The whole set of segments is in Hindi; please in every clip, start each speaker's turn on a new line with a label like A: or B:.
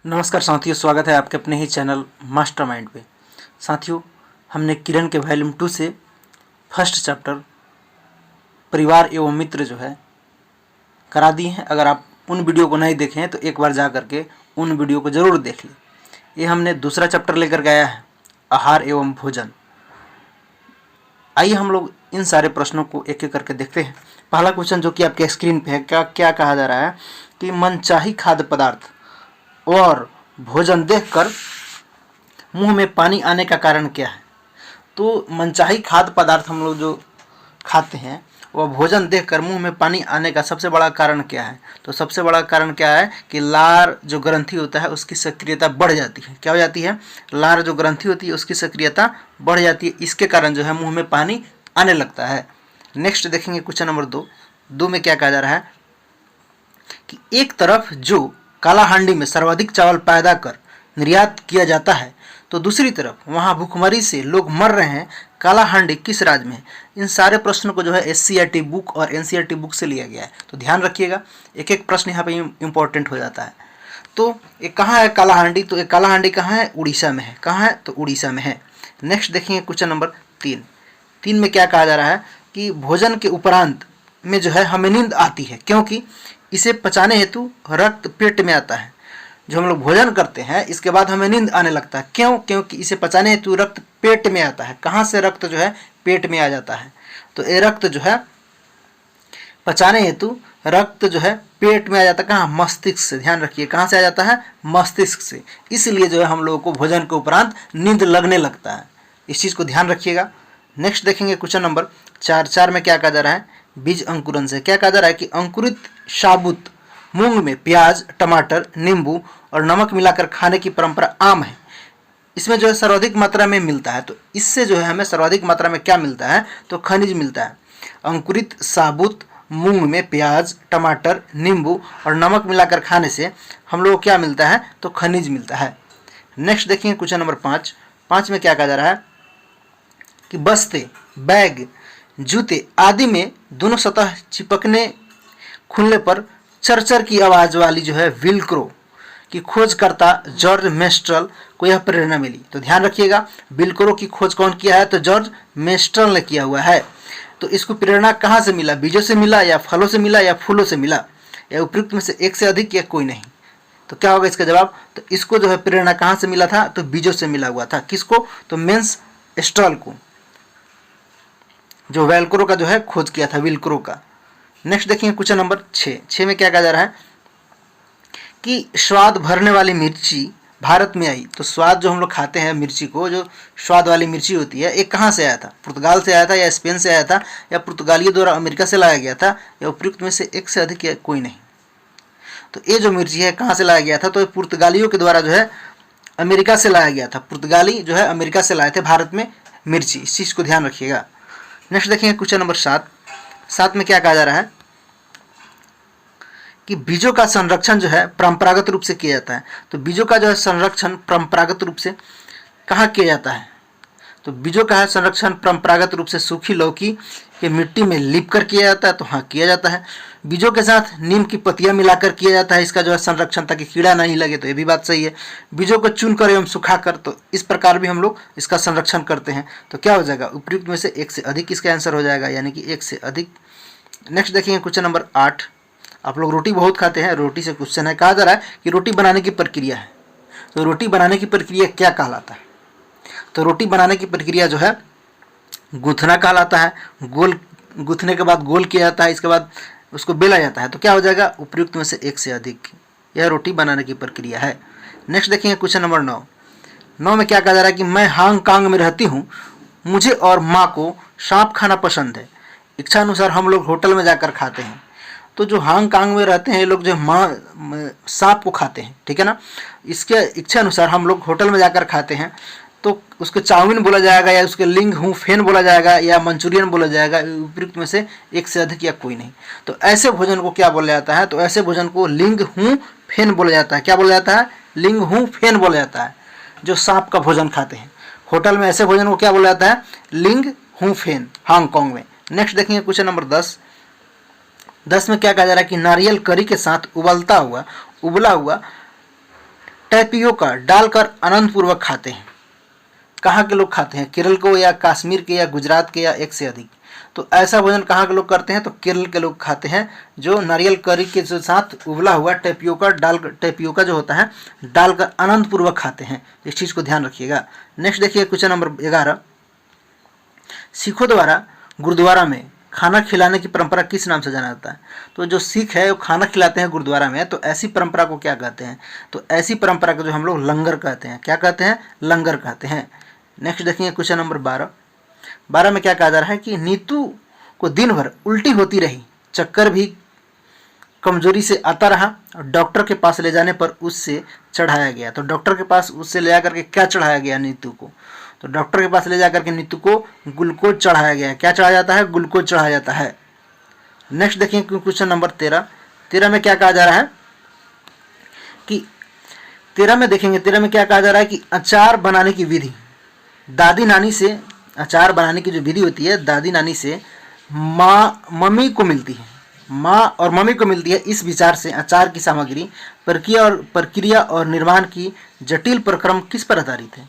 A: नमस्कार साथियों, स्वागत है आपके अपने ही चैनल मास्टरमाइंड पे। साथियों, हमने किरण के वॉल्यूम 2 से फर्स्ट चैप्टर परिवार एवं मित्र जो है करा दिए हैं। अगर आप उन वीडियो को नहीं देखे हैं तो एक बार जा करके उन वीडियो को ज़रूर देख लें। ये हमने दूसरा चैप्टर लेकर गया है, आहार एवं भोजन। आइए हम लोग इन सारे प्रश्नों को एक एक करके देखते हैं। पहला क्वेश्चन जो कि आपके स्क्रीन पे है, क्या कहा जा रहा है कि मनचाही खाद्य पदार्थ और भोजन देखकर मुंह में पानी आने का कारण क्या है। तो मनचाही खाद्य पदार्थ हम लोग जो खाते हैं वह भोजन देखकर मुंह में पानी आने का सबसे बड़ा कारण क्या है। तो सबसे बड़ा कारण क्या है कि लार जो ग्रंथि होता है उसकी सक्रियता बढ़ जाती है। क्या हो जाती है? लार जो ग्रंथि होती है उसकी सक्रियता बढ़ जाती है। इसके कारण जो है मुंह में पानी आने लगता है। नेक्स्ट देखेंगे क्वेश्चन नंबर 2 में क्या कहा जा रहा है कि एक तरफ जो कालाहांडी में सर्वाधिक चावल पैदा कर निर्यात किया जाता है तो दूसरी तरफ वहां भूखमरी से लोग मर रहे हैं। कालाहांडी किस राज्य में है? इन सारे प्रश्नों को जो है SCERT बुक और NCERT बुक से लिया गया है, तो ध्यान रखिएगा। एक एक प्रश्न यहाँ पे इम्पोर्टेंट हो जाता है। तो ये कहाँ है कालाहांडी? तो ये कालाहांडी कहाँ है? उड़ीसा में है। कहाँ है? तो उड़ीसा में है। नेक्स्ट देखेंगे क्वेश्चन नंबर 3 में क्या कहा जा रहा है कि भोजन के उपरांत में जो है हमें नींद आती है क्योंकि इसे पचाने हेतु रक्त पेट में आता है। जो हम लोग भोजन करते हैं इसके बाद हमें नींद आने लगता है। क्यों? क्योंकि इसे पचाने हेतु रक्त पेट में आता है। कहाँ से रक्त जो है पेट में आ जाता है? तो ये रक्त जो है पचाने हेतु रक्त जो है पेट में आ जाता है। कहाँ? मस्तिष्क से। ध्यान रखिए, कहाँ से आ जाता है? मस्तिष्क से। इसलिए जो है हम लोगों को भोजन के उपरांत नींद लगने लगता है। इस चीज़ को ध्यान रखिएगा। नेक्स्ट देखेंगे क्वेश्चन नंबर 4 में क्या कहा जा रहा है? बीज अंकुरन से क्या कहा जा रहा है कि अंकुरित साबुत मूंग में प्याज, टमाटर, नींबू और नमक मिलाकर खाने की परंपरा आम है। इसमें जो है सर्वाधिक मात्रा में मिलता है। तो इससे जो है हमें सर्वाधिक मात्रा में क्या मिलता है? तो खनिज मिलता है। अंकुरित साबुत मूंग में प्याज, टमाटर, नींबू और नमक मिलाकर खाने से हम लोग को क्या मिलता है? तो खनिज मिलता है। नेक्स्ट देखिए क्वेश्चन नंबर 5 में क्या कहा जा रहा है कि बस्ते, बैग, जूते आदि में दोनों सतह चिपकने खुलने पर चरचर की आवाज़ वाली जो है विल्क्रो की खोजकर्ता जॉर्ज मेस्ट्रल को यह प्रेरणा मिली। तो ध्यान रखिएगा, विल्क्रो की खोज कौन किया है? तो जॉर्ज मेस्ट्रल ने किया हुआ है। तो इसको प्रेरणा कहाँ से मिला? बीजों से मिला या फलों से मिला या फूलों से मिला या उपयुक्त में से एक से अधिक या कोई नहीं? तो क्या होगा इसका जवाब? तो इसको जो है प्रेरणा कहाँ से मिला था? तो बीजों से मिला हुआ था। किसको? तो मेंस स्ट्रॉल को, जो वेल्क्रो का जो है खोज किया था, विल्क्रो का। नेक्स्ट देखिए क्वेश्चन नंबर 6 में क्या कहा जा रहा है कि स्वाद भरने वाली मिर्ची भारत में आई। तो स्वाद जो हम लोग खाते हैं मिर्ची को, जो स्वाद वाली मिर्ची होती है, एक कहाँ से आया था? पुर्तगाल से आया था या स्पेन से आया था या पुर्तगालियों द्वारा अमेरिका से लाया गया था या उपयुक्त में से एक से अधिक या कोई नहीं? तो ये जो मिर्ची है कहाँ से लाया गया था? तो ये पुर्तगालियों के द्वारा जो है अमेरिका से लाया गया था। पुर्तगाली जो है अमेरिका से लाए थे भारत में मिर्ची। इस चीज़ को ध्यान रखिएगा। नेक्स्ट देखेंगे क्वेश्चन नंबर 7 में क्या कहा जा रहा है कि बीजों का संरक्षण जो है परंपरागत रूप से किया जाता है। तो बीजों का जो है संरक्षण परंपरागत रूप से कहाँ किया जाता है? तो बीजों का है संरक्षण परंपरागत रूप से सूखी लौकी के मिट्टी में लिप कर किया जाता है। तो हाँ, किया जाता है। बीजों के साथ नीम की पत्तियां मिलाकर किया जाता है इसका जो है संरक्षण, ताकि कीड़ा नहीं लगे। तो ये भी बात सही है। बीजों को चुनकर एवं सुखाकर, तो इस प्रकार भी हम लोग इसका संरक्षण करते हैं। तो क्या हो जाएगा? उपयुक्त में से एक से अधिक इसका आंसर हो जाएगा, यानी कि एक से अधिक। नेक्स्ट देखिए क्वेश्चन नंबर 8। आप लोग रोटी बहुत खाते हैं, रोटी से क्वेश्चन है। कहा जा रहा है कि रोटी बनाने की प्रक्रिया है। तो रोटी बनाने की प्रक्रिया क्या कहलाता है? तो रोटी बनाने की प्रक्रिया जो है गूंथना कहलाता है। गोल गूंथने के बाद गोल किया जाता है, इसके बाद उसको बेला जाता है। तो क्या हो जाएगा? उपयुक्त में से एक से अधिक। यह रोटी बनाने की प्रक्रिया है। नेक्स्ट देखेंगे क्वेश्चन नंबर 9 में क्या कहा जा रहा है कि मैं हांगकांग में रहती हूँ, मुझे और माँ को सांप खाना पसंद है। इच्छा अनुसार हम लोग होटल में जाकर खाते हैं। तो जो हांगकांग में रहते हैं ये लोग जो सांप को खाते हैं, ठीक है ना। इसके इच्छा अनुसार हम लोग होटल में जाकर खाते हैं। तो उसको चाउमीन बोला जाएगा या उसके लिंग हूँ फेन बोला जाएगा या मंचूरियन बोला जाएगा, उपयुक्त में से एक से अधिक या कोई नहीं। तो ऐसे भोजन को क्या बोला जाता है? तो ऐसे भोजन को लिंग हूँ फेन बोला जाता है। क्या बोला जाता है? लिंग हूँ फेन बोला जाता है। जो सांप का भोजन खाते हैं होटल में, ऐसे भोजन को क्या बोला जाता है? लिंग हूँ फेन, हांगकांग में। नेक्स्ट देखेंगे क्वेश्चन नंबर 10 में क्या कहा जा रहा है कि नारियल करी के साथ उबला हुआ टैपियोका डालकर आनंद पूर्वक खाते हैं। कहाँ के लोग खाते हैं? केरल को या कश्मीर के या गुजरात के या एक से अधिक। तो ऐसा भोजन कहाँ के लोग करते हैं? तो केरल के लोग खाते हैं, जो नारियल करी के साथ उबला हुआ टैपियोका जो होता है डालकर आनंद पूर्वक खाते हैं। इस चीज़ को ध्यान रखिएगा। नेक्स्ट देखिए क्वेश्चन नंबर 11। सिखों द्वारा गुरुद्वारा में खाना खिलाने की परंपरा किस नाम से जाना जाता है? तो जो सिख है वो खाना खिलाते हैं गुरुद्वारा में, तो ऐसी परंपरा को क्या कहते हैं? तो ऐसी परंपरा को जो हम लोग लंगर कहते हैं। क्या कहते हैं? लंगर कहते हैं। नेक्स्ट देखेंगे क्वेश्चन नंबर 12 में क्या कहा जा रहा है कि नीतू को दिन भर उल्टी होती रही, चक्कर भी कमजोरी से आता रहा और डॉक्टर के पास ले जाने पर उससे चढ़ाया गया। तो डॉक्टर के पास उससे ले जाकर के क्या चढ़ाया गया नीतू को? तो डॉक्टर के पास ले जाकर के नीतू को ग्लूकोज चढ़ाया गया। क्या चढ़ाया जाता है? ग्लूकोज चढ़ाया जाता है। नेक्स्ट देखिए क्वेश्चन नंबर 13 में क्या कहा जा रहा है कि 13 में देखेंगे, 13 में क्या कहा जा रहा है कि अचार बनाने की विधि दादी नानी से, अचार बनाने की जो विधि होती है दादी नानी से मम्मी को मिलती है, माँ और मम्मी को मिलती है। इस विचार से अचार की सामग्री प्रक्रिया और निर्माण की जटिल प्रक्रम किस पर आधारित है?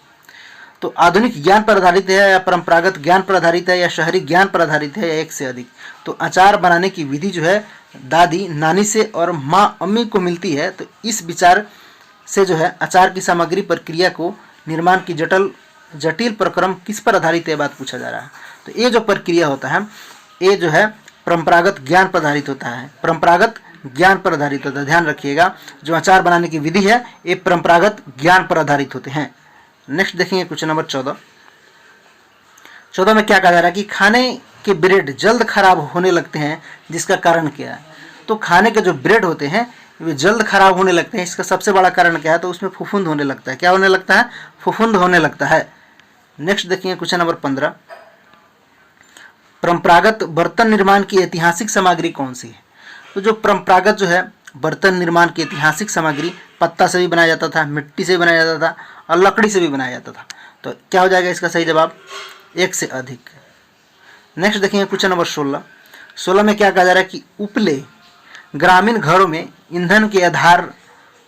A: तो आधुनिक ज्ञान पर आधारित है या परंपरागत ज्ञान पर आधारित है या शहरी ज्ञान पर आधारित है या एक से अधिक? तो अचार बनाने की विधि जो है दादी नानी से और माँ अम्मी को मिलती है। तो इस विचार से जो है अचार की सामग्री प्रक्रिया को निर्माण की जटिल प्रक्रम किस पर आधारित है बात पूछा जा रहा है। तो ये जो प्रक्रिया होता है ये जो है परंपरागत ज्ञान पर आधारित होता है। परंपरागत ज्ञान पर आधारित होता है, ध्यान रखिएगा। जो अचार बनाने की विधि है ये परंपरागत ज्ञान पर आधारित होते हैं। नेक्स्ट देखेंगे क्वेश्चन नंबर 14 में क्या कहा जा रहा है कि खाने के ब्रेड जल्द खराब होने लगते हैं, जिसका कारण क्या है? तो खाने के जो ब्रेड होते हैं वे जल्द खराब होने लगते हैं, इसका सबसे बड़ा कारण क्या है? तो उसमें फफूंद होने लगता है। क्या होने लगता है? फफूंद होने लगता है। नेक्स्ट देखिए क्वेश्चन नंबर 15। परंपरागत बर्तन निर्माण की ऐतिहासिक सामग्री कौन सी है? तो जो परंपरागत जो है बर्तन निर्माण की ऐतिहासिक सामग्री पत्ता से भी बनाया जाता था, मिट्टी से भी बनाया जाता था और लकड़ी से भी बनाया जाता था। तो क्या हो जाएगा इसका सही जवाब? एक से अधिक। नेक्स्ट देखेंगे क्वेश्चन नंबर 16 में क्या कहा जा रहा है कि उपले ग्रामीण घरों में ईंधन के आधार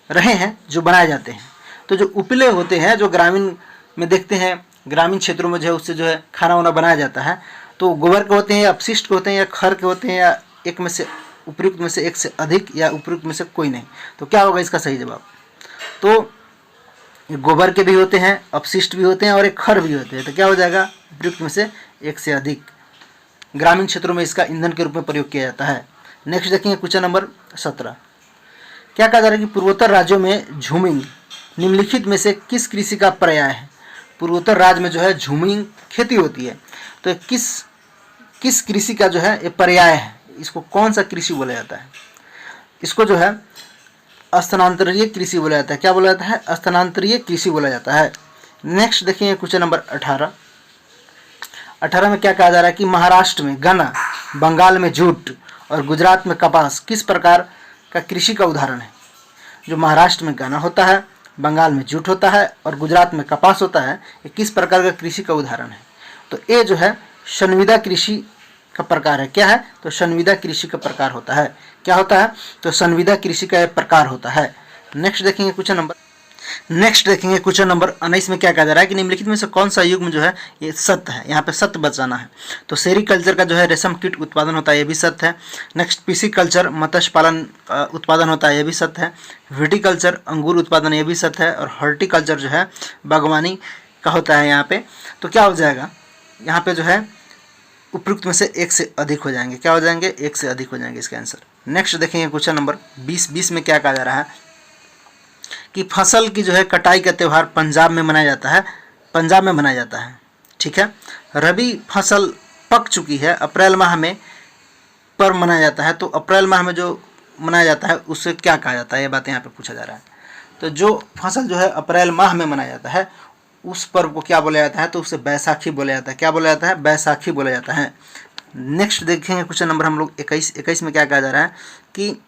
A: रहे हैं जो बनाए जाते हैं। तो जो उपले होते हैं जो ग्रामीण में देखते हैं, ग्रामीण क्षेत्रों में जो है उससे जो है खाना वाना बनाया जाता है, तो गोबर के होते हैं या अपशिष्ट के होते हैं या खर के होते हैं या एक में से उपयुक्त में से एक से अधिक या उपयुक्त में से कोई नहीं। तो क्या होगा इसका सही जवाब? तो गोबर के भी होते हैं, अपशिष्ट भी होते हैं और एक खर भी होते हैं। तो क्या हो जाएगा? उपयुक्त में से एक से अधिक। ग्रामीण क्षेत्रों में इसका ईंधन के रूप में प्रयोग किया जाता है। नेक्स्ट देखेंगे क्वेश्चन नंबर 17। क्या कहा जा रहा है कि पूर्वोत्तर राज्यों में झूमिंग निम्नलिखित में से किस कृषि का पर्याय है? पूर्वोत्तर राज्य में जो है झूमिंग खेती होती है, तो किस कृषि का जो है ये पर्याय है? इसको कौन सा कृषि बोला जाता है? इसको जो है स्थानांतरीय कृषि बोला जाता है। क्या बोला जाता है? स्थानांतरीय कृषि बोला जाता है। नेक्स्ट देखिए क्वेश्चन नंबर 18 में क्या कहा जा रहा है कि महाराष्ट्र में गन्ना, बंगाल में जूट और गुजरात में कपास किस प्रकार का कृषि का उदाहरण है? जो महाराष्ट्र में गन्ना होता है, बंगाल में जूट होता है और गुजरात में कपास होता है, ये किस प्रकार का कृषि का उदाहरण है? तो ये जो है संविदा कृषि का प्रकार है। क्या है? तो संविदा कृषि का प्रकार होता है। क्या होता है? तो संविदा कृषि का एक प्रकार होता है। नेक्स्ट देखेंगे क्वेश्चन नंबर 19 में क्या कहा जा रहा है कि निम्नलिखित में से कौन सा युग्म जो है ये सत्य है? यहाँ पे सत्य बचाना है। तो सेरीकल्चर का जो है रेशम कीट उत्पादन होता है, ये भी सत्य है। नेक्स्ट पिसिकल्चर मत्स्य पालन उत्पादन होता है, ये भी सत्य है। विटिकल्चर अंगूर उत्पादन, ये भी सत्य है। और हॉर्टिकल्चर जो है बागवानी का होता है यहाँ पे। तो क्या हो जाएगा यहाँ पे जो है उपयुक्त में से एक से अधिक हो जाएंगे। क्या हो जाएंगे? एक से अधिक हो जाएंगे इसका आंसर। नेक्स्ट देखेंगे क्वेश्चन नंबर 20 में क्या कहा जा रहा है कि फसल की जो है कटाई का त्यौहार पंजाब में मनाया जाता है। पंजाब में मनाया जाता है, ठीक है। रबी फसल पक चुकी है, अप्रैल माह में पर मनाया जाता है। तो अप्रैल माह में जो मनाया जाता है उससे क्या कहा जाता है, ये बात यहाँ पे पूछा जा रहा है। तो जो फसल जो है अप्रैल माह में मनाया जाता है उस पर्व को क्या बोला जाता है? तो उसे बैसाखी बोला जाता है। क्या बोला जाता है? बैसाखी बोला जाता है। नेक्स्ट देखेंगे क्वेश्चन नंबर हम लोग 21 में क्या कहा जा रहा है कि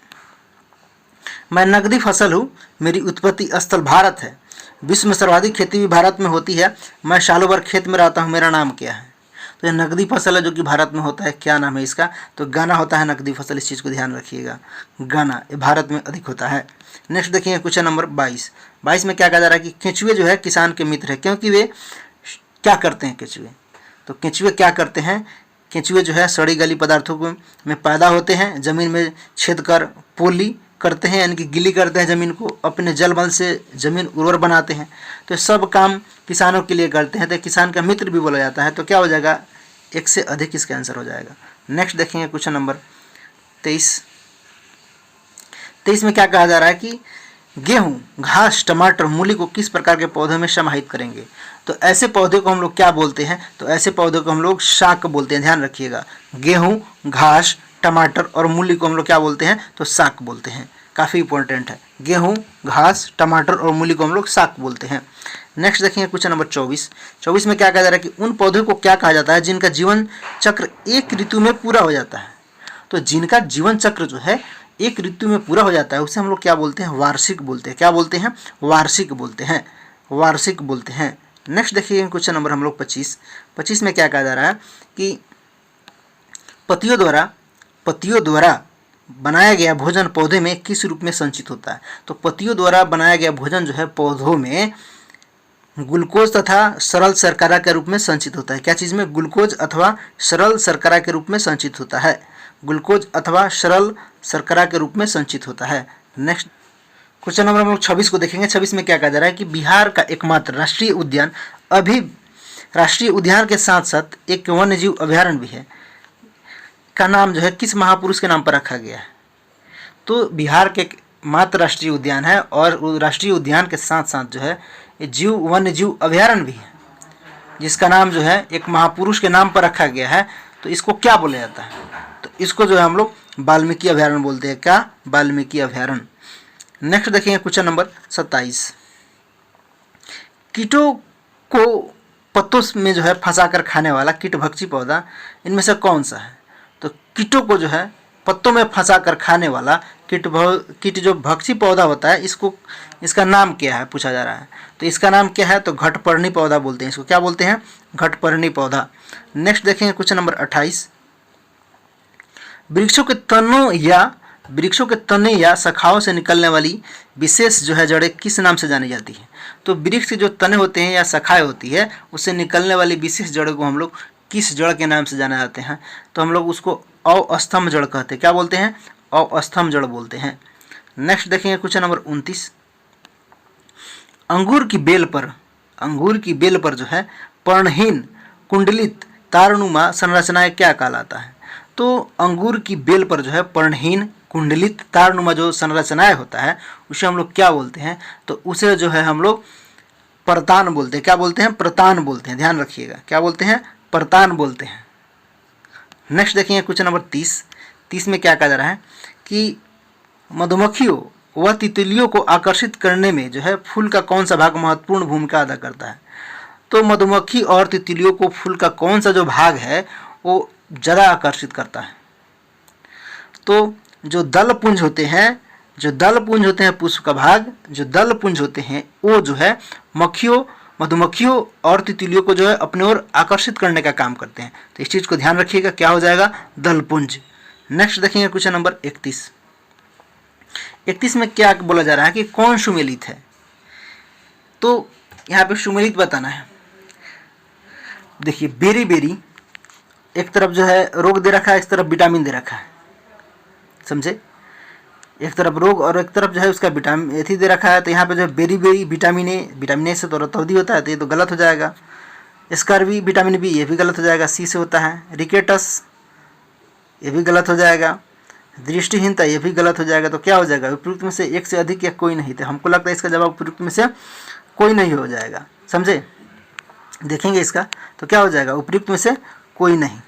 A: मैं नकदी फसल हूँ, मेरी उत्पत्ति स्थल भारत है, विश्व में सर्वाधिक खेती भी भारत में होती है, मैं सालों भर खेत में रहता हूँ, मेरा नाम क्या है? तो ये नकदी फसल है जो कि भारत में होता है, क्या नाम है इसका? तो गन्ना होता है नकदी फसल, इस चीज़ को ध्यान रखिएगा, गन्ना ये भारत में अधिक होता है। नेक्स्ट देखिए क्वेश्चन नंबर 22 में क्या कहा जा रहा है कि केंचुए जो है किसान के मित्र है, क्योंकि वे क्या करते हैं केंचुए? तो केंचुए क्या करते हैं? केंचुए जो है सड़ी गली पदार्थों में पैदा होते हैं, ज़मीन में छेद कर पोली करते हैं, यानी कि गिली करते हैं ज़मीन को, अपने जल बल से ज़मीन उर्वर बनाते हैं। तो सब काम किसानों के लिए करते हैं, तो किसान का मित्र भी बोला जाता है। तो क्या हो जाएगा? एक से अधिक इसका आंसर हो जाएगा। नेक्स्ट देखेंगे क्वेश्चन नंबर 23 में क्या कहा जा रहा है कि गेहूं, घास, टमाटर, मूली को किस प्रकार के पौधों में समाहित करेंगे? तो ऐसे पौधे को हम लोग क्या बोलते हैं? तो ऐसे पौधे को हम लोग शाक बोलते हैं, ध्यान रखिएगा। गेहूं, घास, टमाटर और मूली को हम लोग क्या बोलते हैं? तो शाक बोलते हैं, काफ़ी इंपॉर्टेंट है। गेहूं, घास, टमाटर और मूली को हम लोग शाक बोलते हैं। नेक्स्ट देखेंगे क्वेश्चन नंबर 24 में क्या कहा जा रहा है कि उन पौधों को क्या कहा जाता है जिनका जीवन चक्र एक ऋतु में पूरा हो जाता है? तो जिनका जीवन चक्र जो है एक ऋतु में पूरा हो जाता है उसे हम लोग क्या बोलते हैं? वार्षिक बोलते हैं। क्या बोलते हैं? वार्षिक बोलते हैं, वार्षिक बोलते हैं। नेक्स्ट देखिए क्वेश्चन नंबर हम लोग 25 में क्या कहा जा रहा है कि पतियों द्वारा बनाया गया भोजन पौधे में किस रूप में संचित होता है? तो पतियों द्वारा बनाया गया भोजन जो है पौधों में ग्लूकोज तथा सरल शर्करा के रूप में संचित होता है। क्या चीज़ में? ग्लूकोज अथवा सरल शर्करा के रूप में संचित होता है, ग्लूकोज अथवा सरल शर्करा के रूप में संचित होता है। नेक्स्ट क्वेश्चन नंबर हम लोग 26 को देखेंगे। 26 में क्या कहा जा रहा है कि बिहार का एकमात्र राष्ट्रीय उद्यान अभी राष्ट्रीय उद्यान के साथ साथ एक वन्यजीव अभ्यारण्य भी है, का नाम जो है किस महापुरुष के नाम पर रखा गया है? तो बिहार के मात्र राष्ट्रीय उद्यान है और राष्ट्रीय उद्यान के साथ साथ जो है ये वन्यजीव अभ्यारण्य भी है, जिसका नाम जो है एक महापुरुष के नाम पर रखा गया है। तो इसको क्या बोला जाता है? तो इसको जो है हम लोग वाल्मीकि अभ्यारण्य बोलते हैं। क्या? वाल्मीकि अभ्यारण्य। नेक्स्ट देखेंगे क्वेश्चन नंबर 27। कीटों को पत्तों में जो है फंसाकर खाने वाला कीटभक्षी पौधा इनमें से कौन सा है? तो कीटों को जो है पत्तों में फंसाकर खाने वाला कीट जो भक्षी पौधा होता है इसका नाम क्या है पूछा जा रहा है। तो इसका नाम क्या है? तो घटपर्णी पौधा बोलते हैं इसको। क्या बोलते हैं? घटपर्णी पौधा। नेक्स्ट देखेंगे क्वेश्चन नंबर 28। वृक्षों के तने या शाखाओं से निकलने वाली विशेष जो है जड़ें किस नाम से जानी जाती है? तो वृक्ष के जो तने होते हैं या शाखाएं होती है उससे निकलने वाली विशेष जड़ों को हम लोग किस जड़ के नाम से जाने जाते हैं? तो हम लोग उसको अवस्तंभ जड़ कहते हैं। क्या बोलते हैं? अवस्तंभ जड़ बोलते हैं। नेक्स्ट देखेंगे क्वेश्चन नंबर 29। अंगूर की बेल पर जो है पर्णहीन कुंडलित तारनुमा संरचनाएं क्या कहलाता है? तो अंगूर की बेल पर जो है पर्णहीन कुंडलित तारनुमा जो संरचनाएं होता है उसे हम लोग क्या बोलते हैं? तो उसे जो है हम लोग परतान बोलते हैं। क्या बोलते हैं? परतान बोलते हैं, ध्यान रखिएगा। क्या बोलते हैं? परतान बोलते हैं। नेक्स्ट देखेंगे क्वेश्चन नंबर 30 में क्या कहा जा रहा है कि मधुमक्खियों व तितलियों को आकर्षित करने में जो है फूल का कौन सा भाग महत्वपूर्ण भूमिका अदा करता है? तो मधुमक्खी और तितलियों को फूल का कौन सा जो भाग है वो ज़्यादा आकर्षित करता है? तो जो दल पुंज होते हैं पुष्प का भाग, जो दल पुंज होते हैं वो जो है मधुमक्खियों और तितलियों को जो है अपने ओर आकर्षित करने का काम करते हैं। तो इस चीज़ को ध्यान रखिएगा, क्या हो जाएगा? दल पुंज। नेक्स्ट देखेंगे क्वेश्चन नंबर 31 में क्या बोला जा रहा है कि कौन सुमेलित है? तो यहाँ पे सुमेलित बताना है। देखिए बेरी एक तरफ जो है रोग दे रखा है, इस तरफ विटामिन दे रखा है, समझे? एक तरफ रोग और एक तरफ जो है उसका विटामिन एथी दे रखा है। तो यहाँ पे जो बेरी विटामिन ए से तो रतौंधी होता है, तो ये तो गलत हो जाएगा। स्कर्वी विटामिन बी, ये भी गलत हो जाएगा, सी से होता है। रिकेटस ये भी गलत हो जाएगा। दृष्टिहीनता ये भी गलत हो जाएगा। तो क्या हो जाएगा? उपयुक्त में से एक से अधिक या कोई नहीं। तो हमको लगता है इसका जवाब उपयुक्त में से कोई नहीं हो जाएगा, समझे? देखेंगे इसका तो क्या हो जाएगा? उपयुक्त में से कोई नहीं,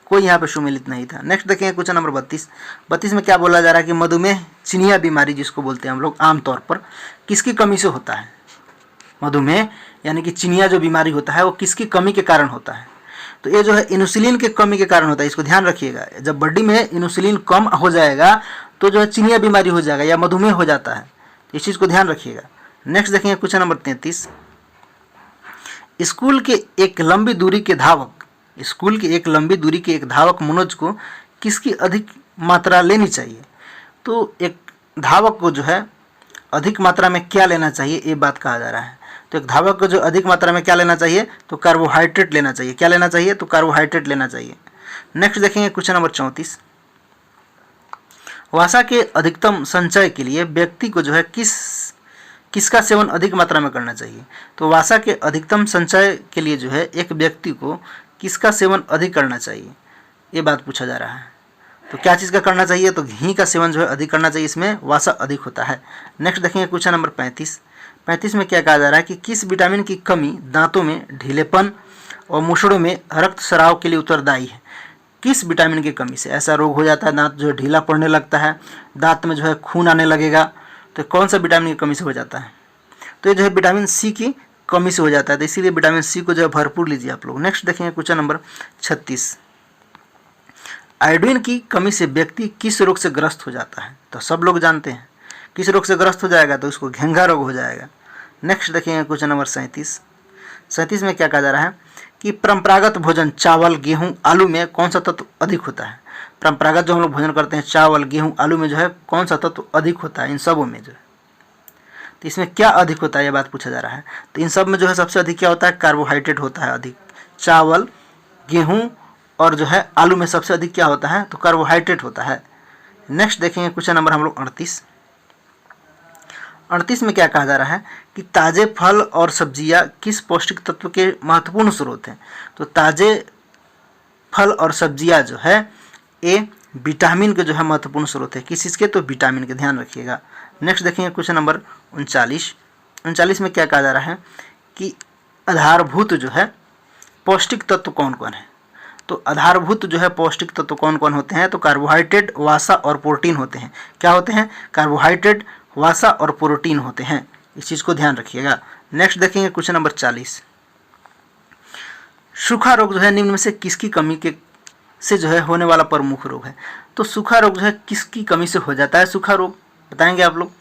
A: कोई यहाँ पे सुमेलित नहीं था। नेक्स्ट देखेंगे क्वेश्चन नंबर 32 में क्या बोला जा रहा है कि मधुमेह चिनिया बीमारी जिसको बोलते हैं हम लोग आमतौर पर किसकी कमी से होता है? मधुमेह यानी कि चिनिया जो बीमारी होता है वो किसकी कमी के कारण होता है? तो ये जो है इंसुलिन के कमी के कारण होता है। इसको ध्यान रखिएगा, जब बॉडी में इंसुलिन कम हो जाएगा तो जो है चिनिया बीमारी हो जाएगा या मधुमेह हो जाता है। इस चीज़ को ध्यान रखिएगा। नेक्स्ट देखेंगे क्वेश्चन नंबर 33। स्कूल के एक लंबी दूरी के धावक स्कूल की एक लंबी दूरी के एक धावक मनोज को किसकी अधिक मात्रा लेनी चाहिए? तो एक धावक को जो है अधिक मात्रा में क्या लेना चाहिए, ये बात कहा जा रहा है। तो एक धावक को जो अधिक मात्रा में क्या लेना चाहिए, तो कार्बोहाइड्रेट लेना चाहिए। क्या लेना चाहिए? तो कार्बोहाइड्रेट लेना चाहिए। नेक्स्ट देखेंगे क्वेश्चन नंबर 34। वसा के अधिकतम संचय के लिए व्यक्ति को जो है किसका सेवन अधिक मात्रा में करना चाहिए? तो वसा के अधिकतम संचय के लिए जो है एक व्यक्ति को किसका सेवन अधिक करना चाहिए, ये बात पूछा जा रहा है। तो क्या चीज़ का करना चाहिए? तो घी का सेवन जो है अधिक करना चाहिए, इसमें वसा अधिक होता है। नेक्स्ट देखेंगे क्वेश्चन नंबर 35। 35 में क्या कहा जा रहा है कि किस विटामिन की कमी दांतों में ढीलेपन और मूछड़ों में रक्तस्राव के लिए उत्तरदायी है? किस विटामिन की कमी से ऐसा रोग हो जाता है, दांत जो ढीला पड़ने लगता है, दांत में जो है खून आने लगेगा? तो कौन सा विटामिन की कमी से हो जाता है? तो ये जो है विटामिन सी की कमी से हो जाता है। तो इसीलिए विटामिन सी को जो है भरपूर लीजिए आप लोग। नेक्स्ट देखेंगे क्वेश्चन नंबर 36। आयोडीन की कमी से व्यक्ति किस रोग से ग्रस्त हो जाता है? तो सब लोग जानते हैं किस रोग से ग्रस्त हो जाएगा, तो उसको घेंघा रोग हो जाएगा। नेक्स्ट देखेंगे क्वेश्चन नंबर 37। 37 में क्या कहा जा रहा है कि परंपरागत भोजन चावल, गेहूं, आलू में कौन सा तत्व अधिक होता है? परंपरागत जो हम लोग भोजन करते हैं चावल, गेहूं, आलू में जो है कौन सा तत्व अधिक होता है इन सबों में जो है? तो इसमें क्या अधिक होता है, यह बात पूछा जा रहा है। तो इन सब में जो है सबसे अधिक क्या होता है? कार्बोहाइड्रेट होता है अधिक। चावल, गेहूं और जो है आलू में सबसे अधिक क्या होता है? तो कार्बोहाइड्रेट होता है। नेक्स्ट देखेंगे क्वेश्चन नंबर हम लोग 38। 38 में क्या कहा जा रहा है कि ताजे फल और सब्जियां किस पौष्टिक तत्व के महत्वपूर्ण स्रोत हैं? तो ताजे फल और सब्जियां जो है ये विटामिन के जो है महत्वपूर्ण स्रोत है। किस चीज़ के? तो विटामिन के, ध्यान रखिएगा। नेक्स्ट देखेंगे क्वेश्चन नंबर 39। 39 में क्या कहा जा रहा है कि आधारभूत जो है पौष्टिक तत्व कौन कौन है? तो आधारभूत जो है पौष्टिक तत्व कौन कौन होते हैं? तो कार्बोहाइड्रेट, वसा और प्रोटीन होते हैं। क्या होते हैं? कार्बोहाइड्रेट, वसा और प्रोटीन होते हैं। इस चीज़ को ध्यान रखिएगा। नेक्स्ट देखेंगे क्वेश्चन नंबर 40। सूखा रोग जो है निम्न में से किसकी कमी के से जो है होने वाला प्रमुख रोग है? तो सूखा रोग जो है किसकी कमी से हो जाता है? सूखा रोग बताएंगे आप लोग।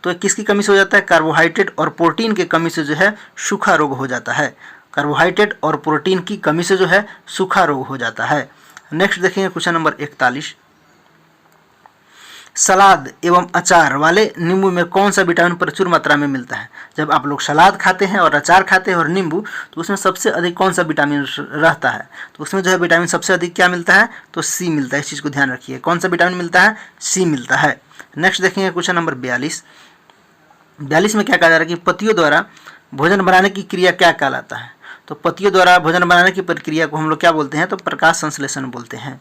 A: तो किसकी कमी से हो जाता है? कार्बोहाइड्रेट और प्रोटीन की कमी से जो है सूखा रोग हो जाता है। कार्बोहाइड्रेट और प्रोटीन की कमी से जो है सूखा रोग हो जाता है। नेक्स्ट देखेंगे क्वेश्चन नंबर 41। सलाद एवं अचार वाले नींबू में कौन सा विटामिन प्रचुर मात्रा में मिलता है? जब आप लोग सलाद खाते हैं और अचार खाते हैं और नींबू, तो उसमें सबसे अधिक कौन सा विटामिन रहता है? तो उसमें जो है विटामिन सबसे अधिक क्या मिलता है? तो सी मिलता है। इस चीज़ को ध्यान रखिए। कौन सा विटामिन मिलता है? सी मिलता है। नेक्स्ट देखेंगे क्वेश्चन नंबर 42। 42 में क्या कहा जा रहा है कि पतियों द्वारा भोजन बनाने की क्रिया क्या कहलाता है? तो पतियों द्वारा भोजन बनाने की प्रक्रिया को हम लोग क्या बोलते हैं? तो प्रकाश संश्लेषण बोलते हैं।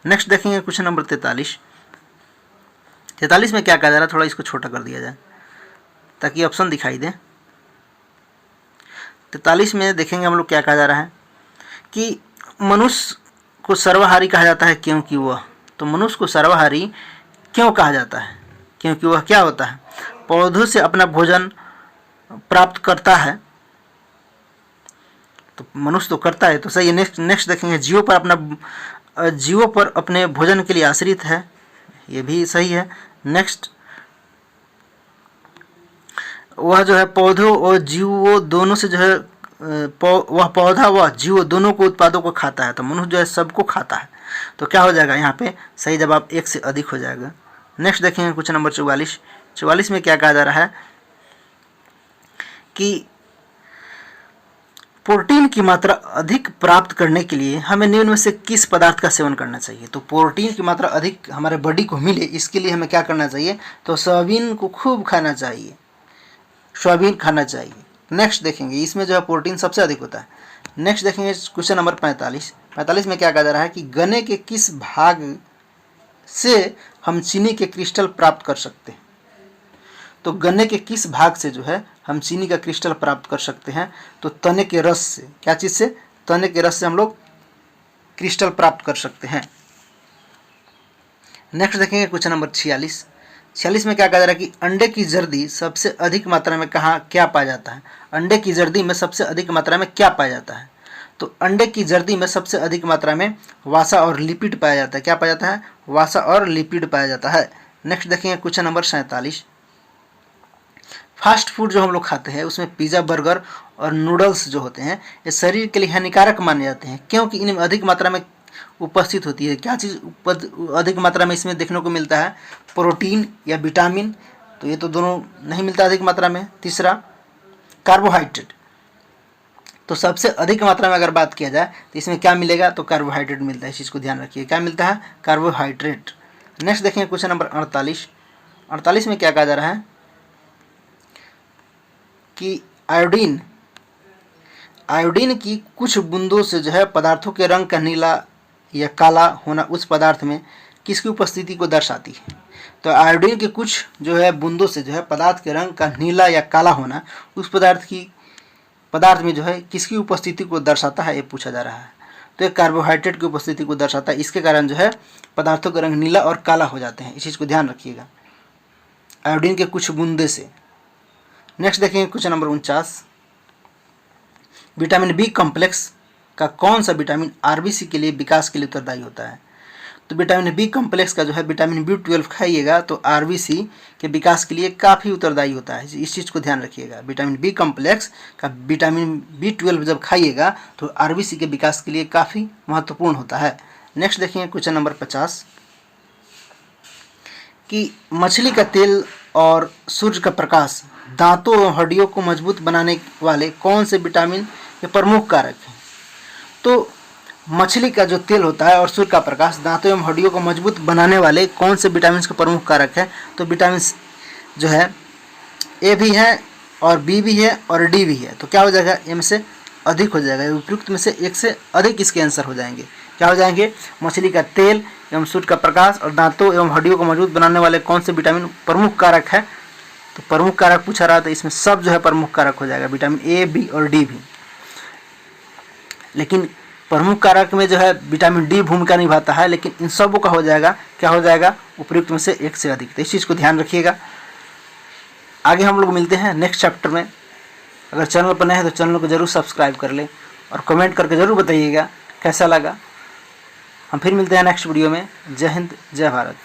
A: नेक्स्ट देखेंगे क्वेश्चन नंबर 43। 43 में क्या कहा जा रहा है? थोड़ा इसको छोटा कर दिया जाए ताकि ऑप्शन दिखाई दे। 43 में देखेंगे हम लोग क्या कहा जा रहा है कि मनुष्य को सर्वाहारी कहा जाता है क्योंकि वह, तो मनुष्य को सर्वाहारी क्यों कहा जाता है? क्योंकि वह क्या होता है? पौधों से अपना भोजन प्राप्त करता है। तो मनुष्य तो करता है, तो सही है। नेक्स्ट देखेंगे जीवों पर अपने भोजन के लिए आश्रित है, ये भी सही है। नेक्स्ट, वह जो है पौधों और जीवों दोनों से जो है वह पौधा व जीव दोनों को उत्पादों को खाता है। तो मनुष्य जो है सबको खाता है। तो क्या हो जाएगा यहाँ पे? सही जवाब 1 से अधिक हो जाएगा। नेक्स्ट देखेंगे क्वेश्चन नंबर 44। 44 में क्या कहा जा रहा है कि प्रोटीन की मात्रा अधिक प्राप्त करने के लिए हमें निम्न में से किस पदार्थ का सेवन करना चाहिए? तो प्रोटीन की मात्रा अधिक हमारे बॉडी को मिले, इसके लिए हमें क्या करना चाहिए? तो सोयाबीन को खूब खाना चाहिए, सोयाबीन खाना चाहिए। नेक्स्ट देखेंगे, इसमें जो है प्रोटीन सबसे अधिक होता है। नेक्स्ट देखेंगे क्वेश्चन नंबर 45। 45 में क्या कहा जा रहा है कि गन्ने के किस भाग से हम चीनी के क्रिस्टल प्राप्त कर सकते हैं? तो गन्ने के किस भाग से जो है हम चीनी का क्रिस्टल प्राप्त कर सकते हैं? तो तने के रस से। क्या चीज़ से? तने के रस से हम लोग क्रिस्टल प्राप्त कर सकते हैं। नेक्स्ट देखेंगे क्वेश्चन नंबर 46। 46 में क्या कहा जा रहा है कि अंडे की जर्दी सबसे अधिक मात्रा में कहाँ क्या पाया जाता है? अंडे की जर्दी में सबसे अधिक मात्रा में क्या पाया जाता है? तो अंडे की जर्दी में सबसे अधिक मात्रा में वसा और लिपिड पाया जाता है। क्या पाया जाता है? वसा और लिपिड पाया जाता है। नेक्स्ट देखेंगे क्वेश्चन नंबर 47। फास्ट फूड जो हम लोग खाते हैं उसमें पिज़्ज़ा, बर्गर और नूडल्स जो होते हैं ये शरीर के लिए हानिकारक माने जाते हैं, क्योंकि इनमें अधिक मात्रा में उपस्थित होती है। क्या चीज़ अधिक मात्रा में इसमें देखने को मिलता है? प्रोटीन या विटामिन, तो ये तो दोनों नहीं मिलता अधिक मात्रा में। तीसरा कार्बोहाइड्रेट, तो सबसे अधिक मात्रा में अगर बात किया जाए तो इसमें क्या मिलेगा? तो कार्बोहाइड्रेट मिलता है। इस चीज़ को ध्यान रखिए, क्या मिलता है? कार्बोहाइड्रेट। नेक्स्ट देखेंगे क्वेश्चन नंबर 48 में क्या कहा जा रहा है कि आयोडीन की कुछ बूंदों से जो है पदार्थों के रंग का नीला या काला होना उस पदार्थ में किसकी उपस्थिति को दर्शाती है? तो आयोडीन के कुछ जो है बूंदों से जो है पदार्थ के रंग का नीला या काला होना उस पदार्थ में जो है किसकी उपस्थिति को दर्शाता है, ये पूछा जा रहा है। तो एक कार्बोहाइड्रेट की उपस्थिति को दर्शाता है, इसके कारण जो है पदार्थों के रंग नीला और काला हो जाते हैं। इस चीज़ को ध्यान रखिएगा, आयोडीन के कुछ बूंदे से। नेक्स्ट देखेंगे question number 49, vitamin B complex का कौन सा विटामिन आरबीसी के लिए विकास के लिए उत्तरदायी होता है? तो विटामिन बी कॉम्प्लेक्स का जो है विटामिन B12 खाइएगा तो आरबीसी के विकास के लिए काफ़ी उत्तरदायी होता है। इस चीज़ को ध्यान रखिएगा, विटामिन बी कॉम्प्लेक्स का विटामिन B12 जब खाइएगा तो आरबीसी के विकास के लिए काफ़ी महत्वपूर्ण होता है। नेक्स्ट देखिए क्वेश्चन नंबर 50 कि मछली का तेल और सूर्य का प्रकाश दांतों और हड्डियों को मजबूत बनाने वाले कौन से विटामिन के प्रमुख कारक हैं? तो मछली का जो तेल होता है और सूर्य का प्रकाश दांतों एवं हड्डियों को मजबूत बनाने वाले कौन से विटामिन के प्रमुख कारक है? तो विटामिन जो है ए भी है और बी भी है और डी भी है। तो क्या हो जाएगा? ए में से अधिक हो जाएगा, उपयुक्त में से एक से अधिक इसके आंसर हो जाएंगे। क्या हो जाएंगे? मछली का तेल एवं सूर्य का प्रकाश और दांतों एवं हड्डियों को मजबूत बनाने वाले कौन से विटामिन प्रमुख कारक है? तो प्रमुख कारक पूछा रहा, तो इसमें सब जो है प्रमुख कारक हो जाएगा, विटामिन ए, बी और डी भी। लेकिन प्रमुख कारक में जो है विटामिन डी भूमिका निभाता है, लेकिन इन सबों का हो जाएगा, क्या हो जाएगा? उपयुक्त में से एक से अधिक। तो इस चीज़ को ध्यान रखिएगा। आगे हम लोग मिलते हैं नेक्स्ट चैप्टर में। अगर चैनल पर नए हैं तो चैनल को जरूर सब्सक्राइब कर लें और कमेंट करके ज़रूर बताइएगा कैसा लगा। हम फिर मिलते हैं नेक्स्ट वीडियो में। जय हिंद, जय भारत।